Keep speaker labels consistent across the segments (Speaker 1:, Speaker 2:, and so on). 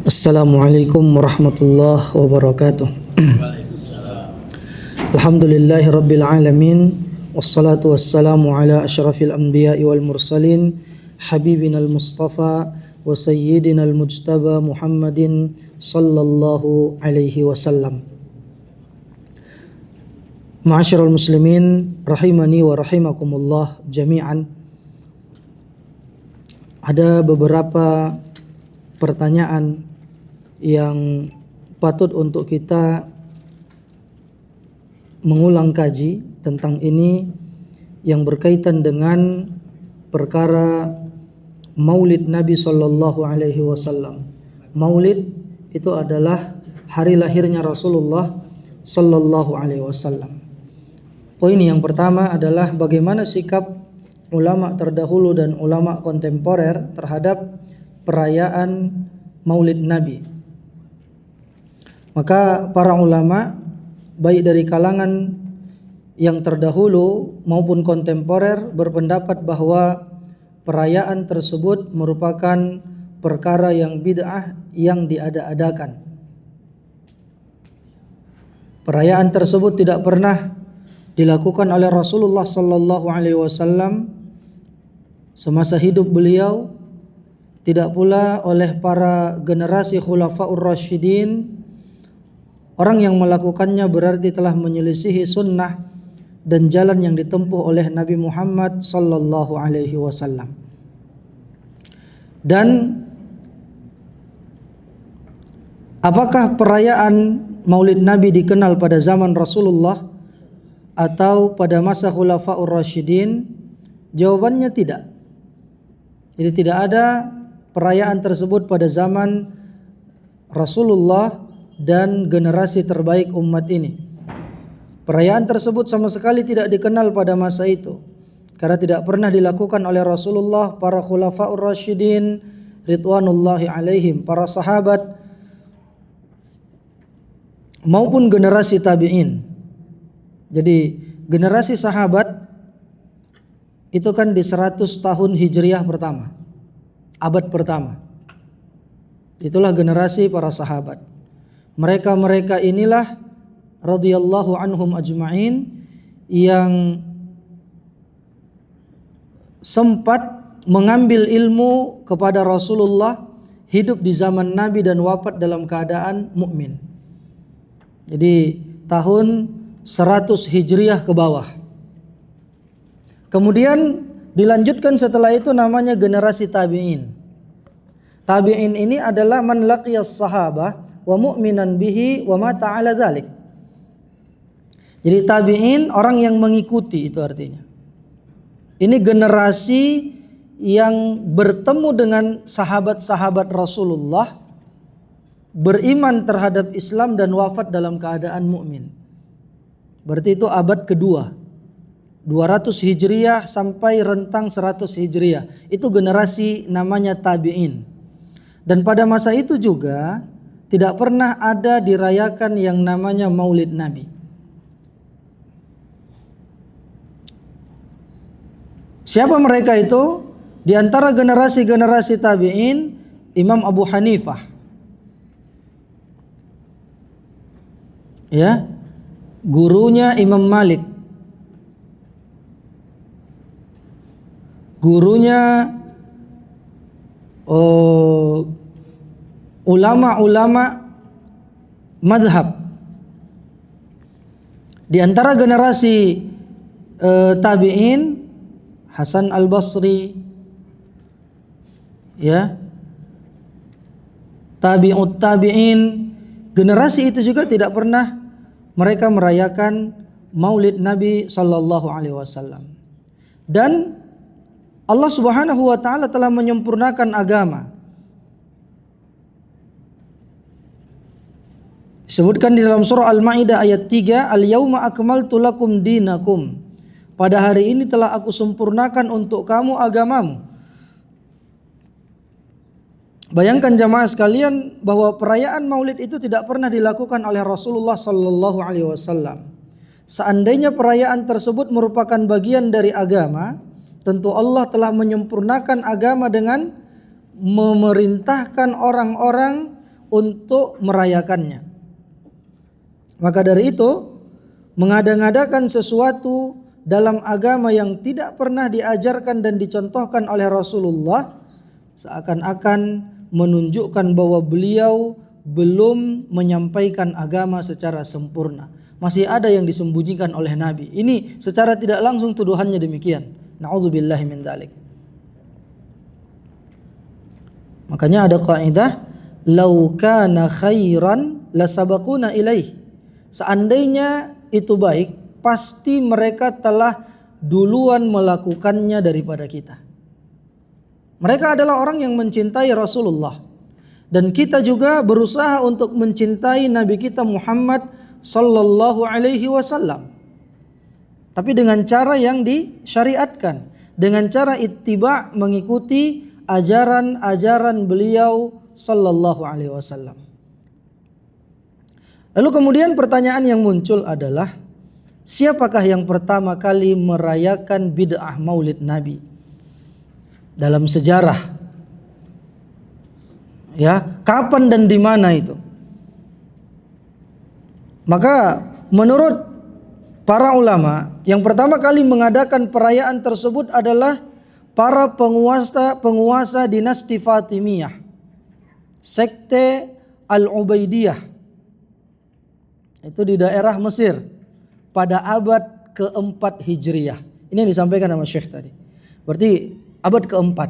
Speaker 1: Assalamualaikum warahmatullahi wabarakatuh. Alhamdulillahi rabbil alamin, wassalatu wassalamu ala asyrafil anbiya'i wal mursalin, habibinal mustafa wa sayyidinal mujtaba Muhammadin sallallahu alaihi wasallam. Ma'asyiral muslimin rahimani wa rahimakumullah jami'an. Ada beberapa pertanyaan yang patut untuk kita mengulang kaji tentang ini, yang berkaitan dengan perkara Maulid Nabi sallallahu alaihi wasallam. Maulid itu adalah hari lahirnya Rasulullah sallallahu alaihi wasallam. Poin yang pertama adalah bagaimana sikap ulama terdahulu dan ulama kontemporer terhadap perayaan Maulid Nabi. Maka para ulama baik dari kalangan yang terdahulu maupun kontemporer berpendapat bahwa perayaan tersebut merupakan perkara yang bid'ah yang diada-adakan. Perayaan tersebut tidak pernah dilakukan oleh Rasulullah sallallahu alaihi wasallam semasa hidup beliau, tidak pula oleh para generasi khulafaur rasyidin. Orang yang melakukannya berarti telah menyelisihi sunnah dan jalan yang ditempuh oleh Nabi Muhammad sallallahu alaihi wasallam. Dan apakah perayaan Maulid Nabi dikenal pada zaman Rasulullah atau pada masa khulafaur rasyidin? Jawabannya tidak. Jadi tidak ada perayaan tersebut pada zaman Rasulullah dan generasi terbaik umat ini. Perayaan tersebut sama sekali tidak dikenal pada masa itu, karena tidak pernah dilakukan oleh Rasulullah, para khulafaur rasyidin ridwanullahi alaihim, para sahabat maupun generasi tabi'in. Jadi generasi sahabat itu kan di 100 tahun Hijriah pertama, abad pertama. Itulah generasi para sahabat. Mereka inilah radhiyallahu anhum ajma'in yang sempat mengambil ilmu kepada Rasulullah, hidup di zaman Nabi dan wafat dalam keadaan mukmin. Jadi tahun 100 Hijriah ke bawah. Kemudian dilanjutkan setelah itu namanya generasi tabi'in. Tabi'in ini adalah man laqiyas sahabah wa mu'minan bihi wa mata ala dzalik. Jadi tabi'in orang yang mengikuti, itu artinya. Ini generasi yang bertemu dengan sahabat-sahabat Rasulullah, beriman terhadap Islam dan wafat dalam keadaan mukmin. Berarti itu abad kedua, 200 Hijriah sampai rentang 100 Hijriah. Itu generasi namanya tabi'in. Dan pada masa itu juga tidak pernah ada dirayakan yang namanya Maulid Nabi. Siapa mereka itu? Di antara generasi-generasi tabi'in, Imam Abu Hanifah, ya, gurunya Imam Malik, gurunya ulama-ulama madhab. Di antara generasi tabi'in, Hasan al-Basri, ya, tabi'ut tabi'in. Generasi itu juga tidak pernah mereka merayakan Maulid Nabi sallallahu alaihi wasallam. Dan Allah Subhanahu wa taala telah menyempurnakan agama. Disebutkan di dalam surah Al-Maidah ayat 3, "Al-yauma akmaltu lakum dinakum." Pada hari ini telah aku sempurnakan untuk kamu agamamu. Bayangkan jamaah sekalian bahwa perayaan Maulid itu tidak pernah dilakukan oleh Rasulullah sallallahu alaihi wasallam. Seandainya perayaan tersebut merupakan bagian dari agama, tentu Allah telah menyempurnakan agama dengan memerintahkan orang-orang untuk merayakannya. Maka dari itu, mengada-ngadakan sesuatu dalam agama yang tidak pernah diajarkan dan dicontohkan oleh Rasulullah seakan-akan menunjukkan bahwa beliau belum menyampaikan agama secara sempurna. Masih ada yang disembunyikan oleh Nabi. Ini secara tidak langsung tuduhannya demikian. Na'udzubillahi min dzalik. Makanya ada kaidah, "Lau kana khairan lasabaquna ilaih." Seandainya itu baik, pasti mereka telah duluan melakukannya daripada kita. Mereka adalah orang yang mencintai Rasulullah, dan kita juga berusaha untuk mencintai Nabi kita Muhammad sallallahu alaihi wasallam. Tapi dengan cara yang disyariatkan, dengan cara ittiba', mengikuti ajaran-ajaran beliau sallallahu alaihi wasallam. Lalu kemudian pertanyaan yang muncul adalah, siapakah yang pertama kali merayakan bid'ah Maulid Nabi dalam sejarah? Ya, kapan dan di mana itu? Maka menurut para ulama, yang pertama kali mengadakan perayaan tersebut adalah para penguasa dinasti Fatimiyah, sekte Al-Ubaidiyah. Itu di daerah Mesir pada abad keempat Hijriyah. Ini yang disampaikan sama Syekh tadi. Berarti abad keempat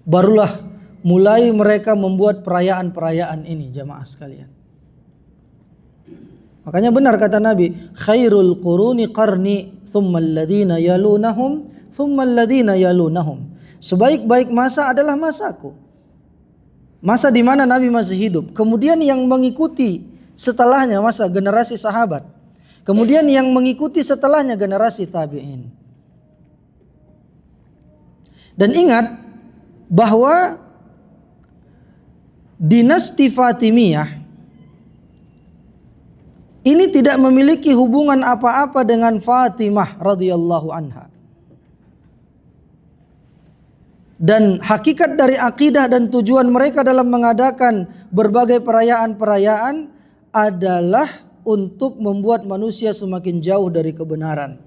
Speaker 1: barulah mulai mereka membuat perayaan-perayaan ini, jamaah sekalian. Makanya benar kata Nabi, khairul quruni qarni thumma alladhina yalunahum thumma alladhina yalunahum. Sebaik-baik masa adalah masaku. Masa di mana Nabi masih hidup. Kemudian yang mengikuti setelahnya masa generasi sahabat. Kemudian yang mengikuti setelahnya generasi tabi'in. Dan ingat bahwa dinasti Fatimiyah ini tidak memiliki hubungan apa-apa dengan Fatimah radhiyallahu anha. Dan hakikat dari akidah dan tujuan mereka dalam mengadakan berbagai perayaan-perayaan adalah untuk membuat manusia semakin jauh dari kebenaran.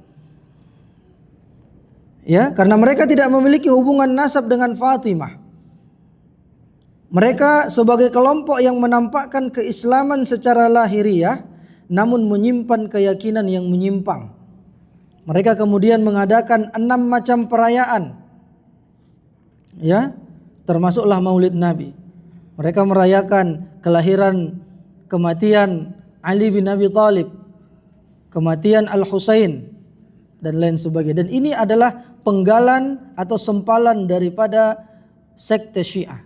Speaker 1: Ya, karena mereka tidak memiliki hubungan nasab dengan Fatimah. Mereka sebagai kelompok yang menampakkan keislaman secara lahiriah, namun menyimpan keyakinan yang menyimpang. Mereka kemudian mengadakan 6 macam perayaan. Ya, termasuklah Maulid Nabi. Mereka merayakan kelahiran, kematian Ali bin Abi Thalib, kematian Al-Husain, dan lain sebagainya. Dan ini adalah penggalan atau sempalan daripada sekte Syiah.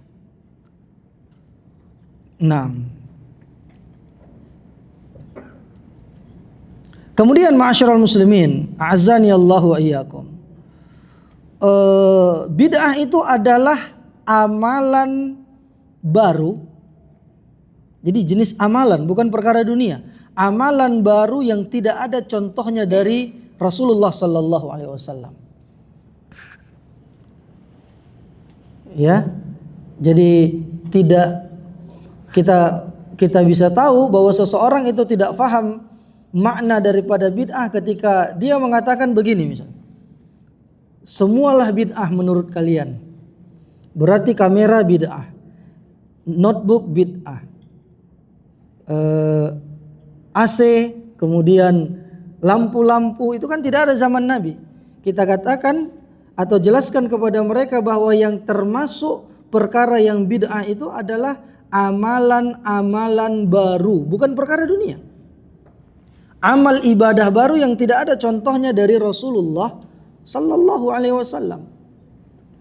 Speaker 1: Nah, kemudian ma'asyiral muslimin, a'azzani Allah wa iyyakum. Bid'ah itu adalah amalan baru. Jadi jenis amalan, bukan perkara dunia. Amalan baru yang tidak ada contohnya dari Rasulullah sallallahu alaihi wasallam. Ya. Jadi tidak kita bisa tahu bahwa seseorang itu tidak faham makna daripada bid'ah ketika dia mengatakan begini misalnya. Semualah bid'ah menurut kalian. Berarti kamera bid'ah, notebook bid'ah, AC, kemudian lampu-lampu, itu kan tidak ada zaman Nabi. Kita katakan atau jelaskan kepada mereka bahwa yang termasuk perkara yang bid'ah itu adalah amalan-amalan baru, bukan perkara dunia. Amal ibadah baru yang tidak ada contohnya dari Rasulullah sallallahu alaihi wasallam.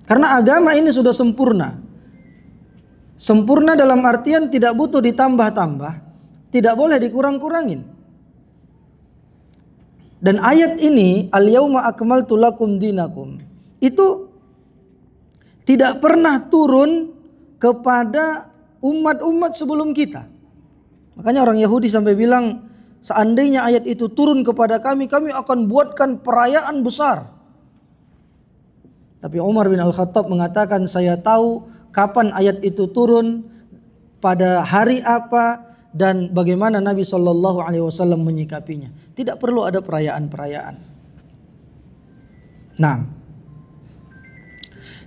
Speaker 1: Karena agama ini sudah sempurna. Sempurna dalam artian tidak butuh ditambah-tambah, tidak boleh dikurang-kurangin. Dan ayat ini, al-yauma akmaltu lakum dinakum, itu tidak pernah turun kepada umat-umat sebelum kita. Makanya orang Yahudi sampai bilang, seandainya ayat itu turun kepada kami, kami akan buatkan perayaan besar. Tapi Umar bin Al-Khattab mengatakan, saya tahu kapan ayat itu turun, pada hari apa, dan bagaimana Nabi Shallallahu Alaihi Wasallam menyikapinya. Tidak perlu ada perayaan-perayaan. Nah,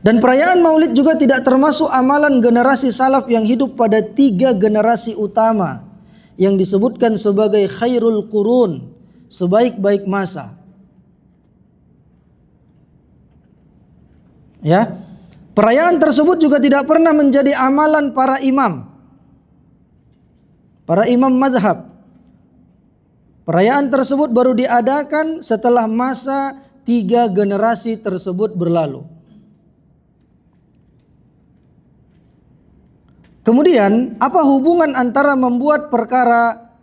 Speaker 1: dan perayaan Maulid juga tidak termasuk amalan generasi salaf yang hidup pada 3 generasi utama yang disebutkan sebagai khairul qurun, sebaik-baik masa. Ya, perayaan tersebut juga tidak pernah menjadi amalan para imam madhab. Perayaan tersebut baru diadakan setelah masa 3 generasi tersebut berlalu. Kemudian, apa hubungan antara membuat perkara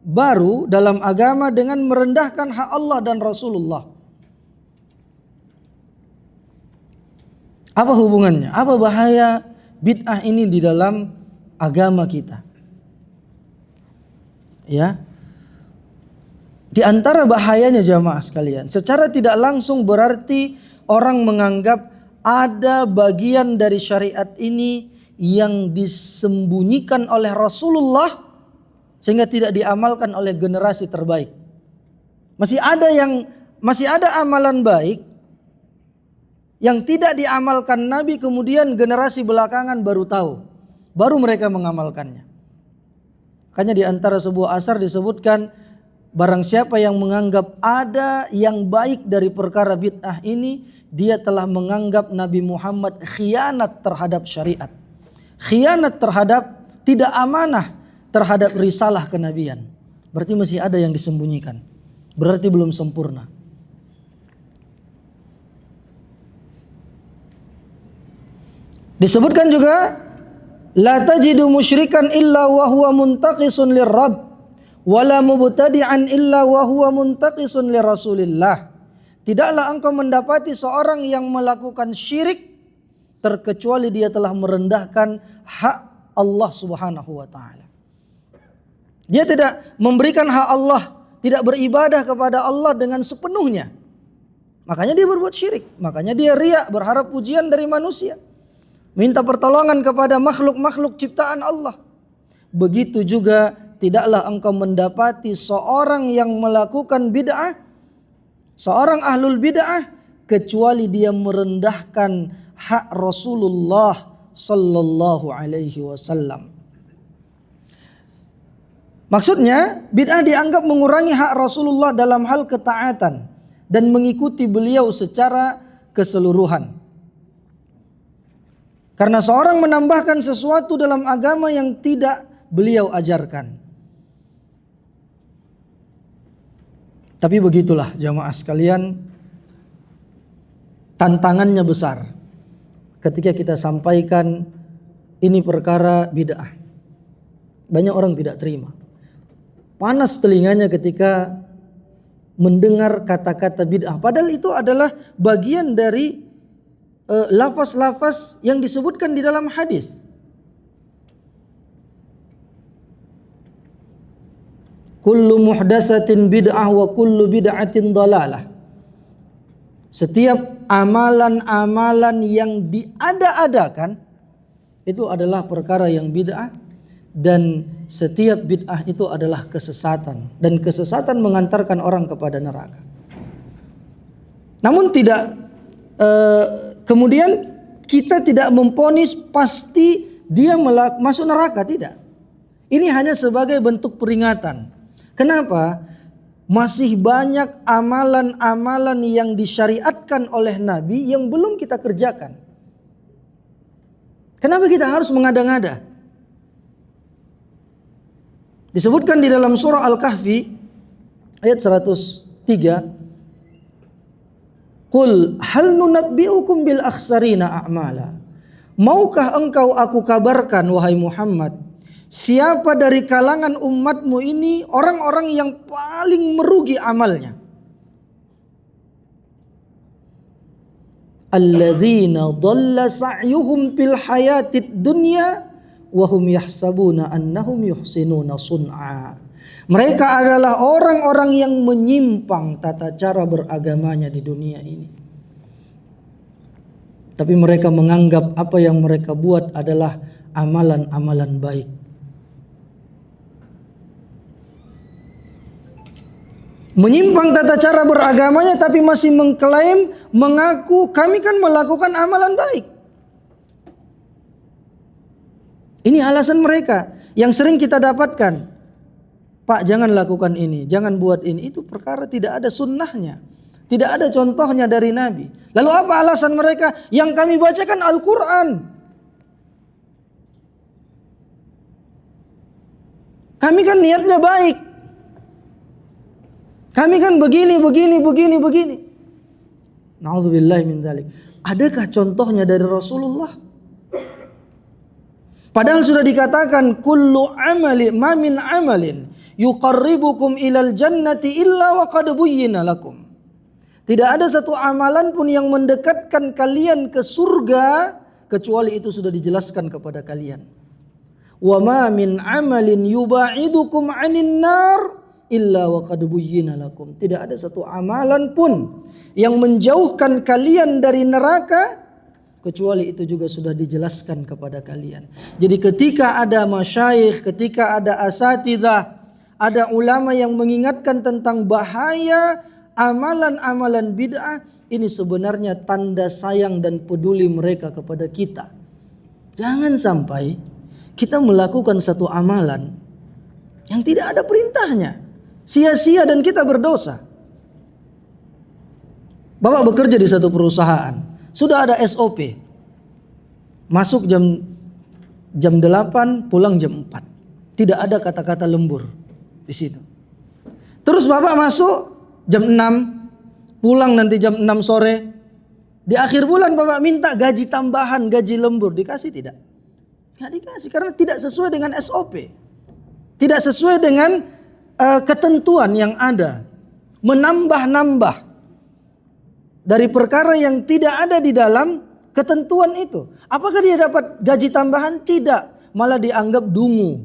Speaker 1: baru dalam agama dengan merendahkan hak Allah dan Rasulullah? Apa hubungannya? Apa bahaya bid'ah ini di dalam agama kita? Ya. Di antara bahayanya jamaah sekalian, secara tidak langsung berarti orang menganggap ada bagian dari syariat ini yang disembunyikan oleh Rasulullah sehingga tidak diamalkan oleh generasi terbaik. Masih ada amalan baik yang tidak diamalkan Nabi, kemudian generasi belakangan baru tahu, baru mereka mengamalkannya. Makanya di antara sebuah asar disebutkan, barang siapa yang menganggap ada yang baik dari perkara bid'ah ini, dia telah menganggap Nabi Muhammad khianat terhadap syariat, khianat terhadap, tidak amanah terhadap risalah kenabian. Berarti masih ada yang disembunyikan, berarti belum sempurna. Disebutkan juga, la tajidu musyrikan illa wa huwa muntaqisun lirrabb wala mubtadi'an illa wa huwa muntaqisun lirasulillah. Tidaklah engkau mendapati seorang yang melakukan syirik terkecuali dia telah merendahkan hak Allah Subhanahu wa taala. Dia tidak memberikan hak Allah, tidak beribadah kepada Allah dengan sepenuhnya. Makanya dia berbuat syirik, makanya dia riya, berharap pujian dari manusia, minta pertolongan kepada makhluk-makhluk ciptaan Allah. Begitu juga tidaklah engkau mendapati seorang yang melakukan bid'ah, seorang ahlul bid'ah, kecuali dia merendahkan hak Rasulullah sallallahu alaihi wasallam. Maksudnya, bid'ah dianggap mengurangi hak Rasulullah dalam hal ketaatan dan mengikuti beliau secara keseluruhan. Karena seorang menambahkan sesuatu dalam agama yang tidak beliau ajarkan. Tapi begitulah jamaah sekalian, tantangannya besar ketika kita sampaikan ini perkara bid'ah. Banyak orang tidak terima. Panas telinganya ketika mendengar kata-kata bid'ah. Padahal itu adalah bagian dari lafaz-lafaz yang disebutkan di dalam hadis. Kullu muhdatsatin bid'ah wa kullu bid'atin dhalalah. Setiap amalan-amalan yang diada-adakan itu adalah perkara yang bid'ah, dan setiap bid'ah itu adalah kesesatan, dan kesesatan mengantarkan orang kepada neraka. Namun kemudian kita tidak memvonis pasti dia masuk neraka, tidak. Ini hanya sebagai bentuk peringatan. Kenapa? Masih banyak amalan-amalan yang disyariatkan oleh Nabi yang belum kita kerjakan. Kenapa kita harus mengada-ngada? Disebutkan di dalam surah Al-Kahfi ayat 103, Qul hal nunabbi'ukum bil akhsarina a'mala. Maukah engkau aku kabarkan wahai Muhammad, siapa dari kalangan umatmu ini orang-orang yang paling merugi amalnya? Alladzina dhalla sa'yuhum fil hayatid dunya wa hum yahsabuna annahum yuhsinuna sun'a. Mereka adalah orang-orang yang menyimpang tata cara beragamanya di dunia ini. Tapi mereka menganggap apa yang mereka buat adalah amalan-amalan baik. Menyimpang tata cara beragamanya tapi masih mengklaim, mengaku kami kan melakukan amalan baik. Ini alasan mereka yang sering kita dapatkan. Pak, jangan lakukan ini, jangan buat ini. Itu perkara tidak ada sunnahnya, tidak ada contohnya dari Nabi. Lalu apa alasan mereka? Yang kami bacakan Al-Quran. Kami kan niatnya baik. Kami kan begini. Na'udzubillahi min dzalik. Adakah contohnya dari Rasulullah? Padahal sudah dikatakan kullu amali ma min amalin yuqarribukum ilal jannati illa wa qad buyyina lakum. Tidak ada satu amalan pun yang mendekatkan kalian ke surga kecuali itu sudah dijelaskan kepada kalian. Wa ma min amalin yuba'idukum 'anin nar illa wa qad buyyina lakum. Tidak ada satu amalan pun yang menjauhkan kalian dari neraka kecuali itu juga sudah dijelaskan kepada kalian. Jadi ketika ada masyayikh, ketika ada asatidzah, ada ulama yang mengingatkan tentang bahaya amalan-amalan bid'ah, ini sebenarnya tanda sayang dan peduli mereka kepada kita. Jangan sampai kita melakukan satu amalan yang tidak ada perintahnya, sia-sia dan kita berdosa. Bapak bekerja di satu perusahaan, sudah ada SOP. Masuk jam 8, pulang jam 4. Tidak ada kata-kata lembur di situ. Terus Bapak masuk jam 6, pulang nanti jam 6 sore. Di akhir bulan Bapak minta gaji tambahan, gaji lembur, dikasih tidak? Nggak dikasih karena tidak sesuai dengan SOP. Tidak sesuai dengan ketentuan yang ada. Menambah-nambah dari perkara yang tidak ada di dalam ketentuan itu. Apakah dia dapat gaji tambahan? Tidak. Malah dianggap dungu.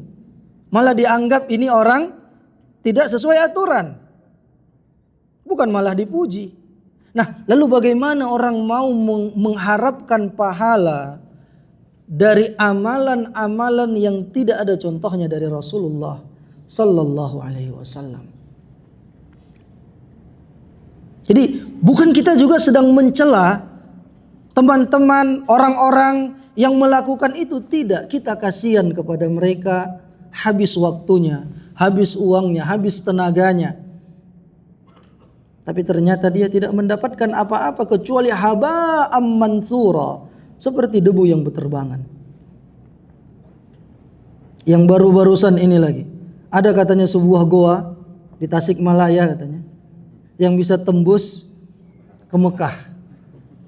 Speaker 1: Malah dianggap ini orang tidak sesuai aturan. Bukan malah dipuji. Nah, lalu bagaimana orang mau mengharapkan pahala dari amalan-amalan yang tidak ada contohnya dari Rasulullah sallallahu alaihi wasallam? Jadi bukan kita juga sedang mencela teman-teman orang-orang yang melakukan itu. Tidak, kita kasihan kepada mereka, habis waktunya, habis uangnya, habis tenaganya. Tapi ternyata dia tidak mendapatkan apa-apa kecuali haba'am mansura, seperti debu yang berterbangan. Yang baru-barusan ini lagi, ada katanya sebuah goa di Tasikmalaya katanya, yang bisa tembus ke Mekah.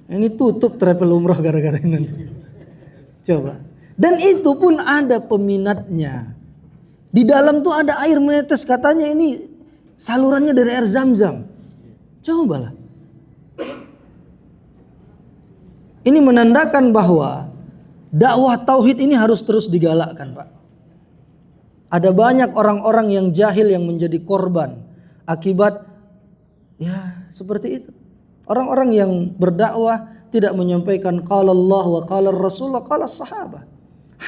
Speaker 1: Ini tutup travel umroh gara-gara ini nanti. Coba. Dan itu pun ada peminatnya. Di dalam tuh ada air menetes, katanya ini salurannya dari air Zam-Zam. Cobalah. Ini menandakan bahwa dakwah tauhid ini harus terus digalakkan, Pak. Ada banyak orang-orang yang jahil yang menjadi korban akibat ya seperti itu. Orang-orang yang berdakwah tidak menyampaikan qala Allah wa qala Rasul wa qala sahabat.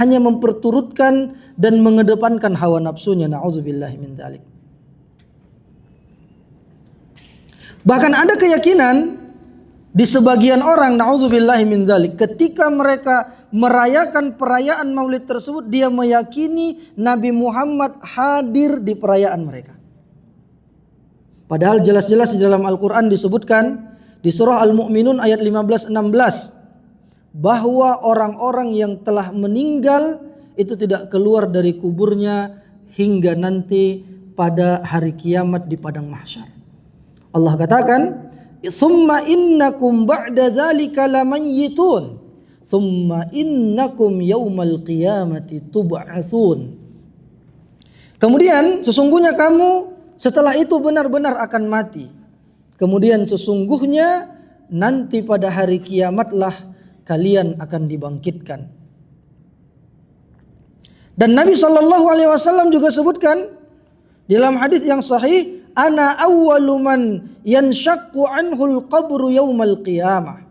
Speaker 1: Hanya memperturutkan dan mengedepankan hawa nafsunya. Na'udzubillahi min dzalik. Bahkan ada keyakinan di sebagian orang, na'udzubillahi min dzalik, ketika mereka merayakan perayaan Maulid tersebut, dia meyakini Nabi Muhammad hadir di perayaan mereka. Padahal jelas-jelas di dalam Al-Quran disebutkan di surah Al-Mu'minun ayat 15-16 bahwa orang-orang yang telah meninggal itu tidak keluar dari kuburnya hingga nanti pada hari kiamat di padang mahsyar. Allah katakan, "Tsumma innakum ba'da dzalika lamayyitun, tsumma innakum yaumal qiyamati tub'atsun." Kemudian sesungguhnya kamu setelah itu benar-benar akan mati. Kemudian sesungguhnya nanti pada hari kiamatlah kalian akan dibangkitkan. Dan Nabi sallallahu alaihi wasallam juga sebutkan dalam hadis yang sahih, "Ana awwalu man yanshaqqu anhul qabru yaumal qiyamah."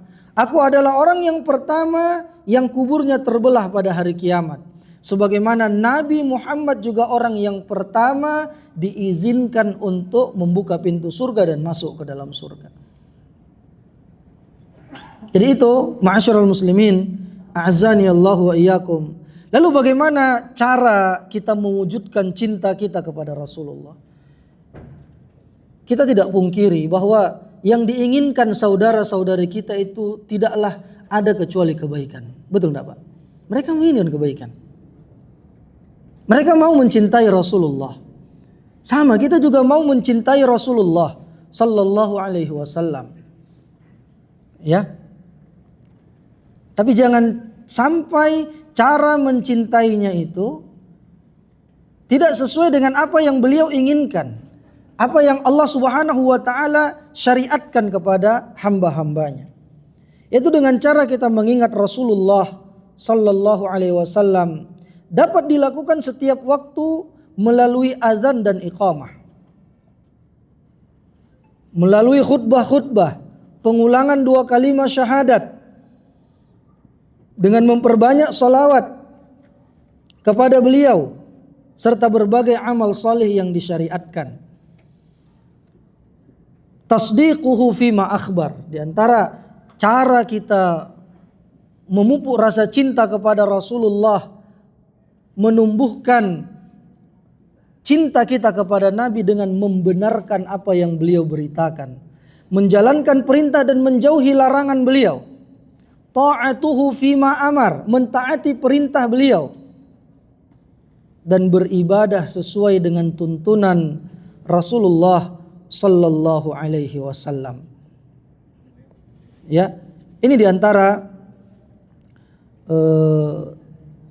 Speaker 1: Aku adalah orang yang pertama yang kuburnya terbelah pada hari kiamat. Sebagaimana Nabi Muhammad juga orang yang pertama diizinkan untuk membuka pintu surga dan masuk ke dalam surga. Jadi itu, ma'asyiral muslimin, a'azani Allah wa iyyakum. Lalu bagaimana cara kita mewujudkan cinta kita kepada Rasulullah? Kita tidak pungkiri bahwa yang diinginkan saudara-saudari kita itu tidaklah ada kecuali kebaikan. Betul enggak Pak? Mereka menginginkan kebaikan. Mereka mau mencintai Rasulullah. Sama, kita juga mau mencintai Rasulullah sallallahu alaihi wasallam. Ya. Tapi jangan sampai cara mencintainya itu tidak sesuai dengan apa yang beliau inginkan. Apa yang Allah Subhanahu wa taala syariatkan kepada hamba-hambanya. Yaitu dengan cara kita mengingat Rasulullah sallallahu alaihi wasallam dapat dilakukan setiap waktu melalui azan dan iqamah. Melalui khutbah-khutbah, pengulangan 2 kalimat syahadat, dengan memperbanyak salawat kepada beliau serta berbagai amal saleh yang disyariatkan. Tasdiquhu fima akhbar, di antara cara kita memupuk rasa cinta kepada Rasulullah, menumbuhkan cinta kita kepada Nabi dengan membenarkan apa yang beliau beritakan, menjalankan perintah dan menjauhi larangan beliau. Ta'atuhu fima amar, mentaati perintah beliau dan beribadah sesuai dengan tuntunan Rasulullah sallallahu alaihi wasallam. Ya, ini diantara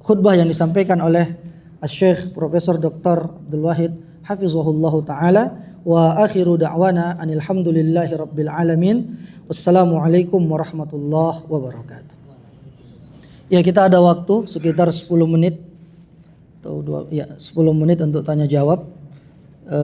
Speaker 1: khutbah yang disampaikan oleh Syekh Profesor Dr. Abdul Wahid hafizahullahu taala. Wa akhiru da'wana anil hamdulillahi rabbil alamin. Wassalamualaikum warahmatullahi wabarakatuh. Ya, kita ada waktu sekitar 10 menit atau 10 menit untuk tanya jawab.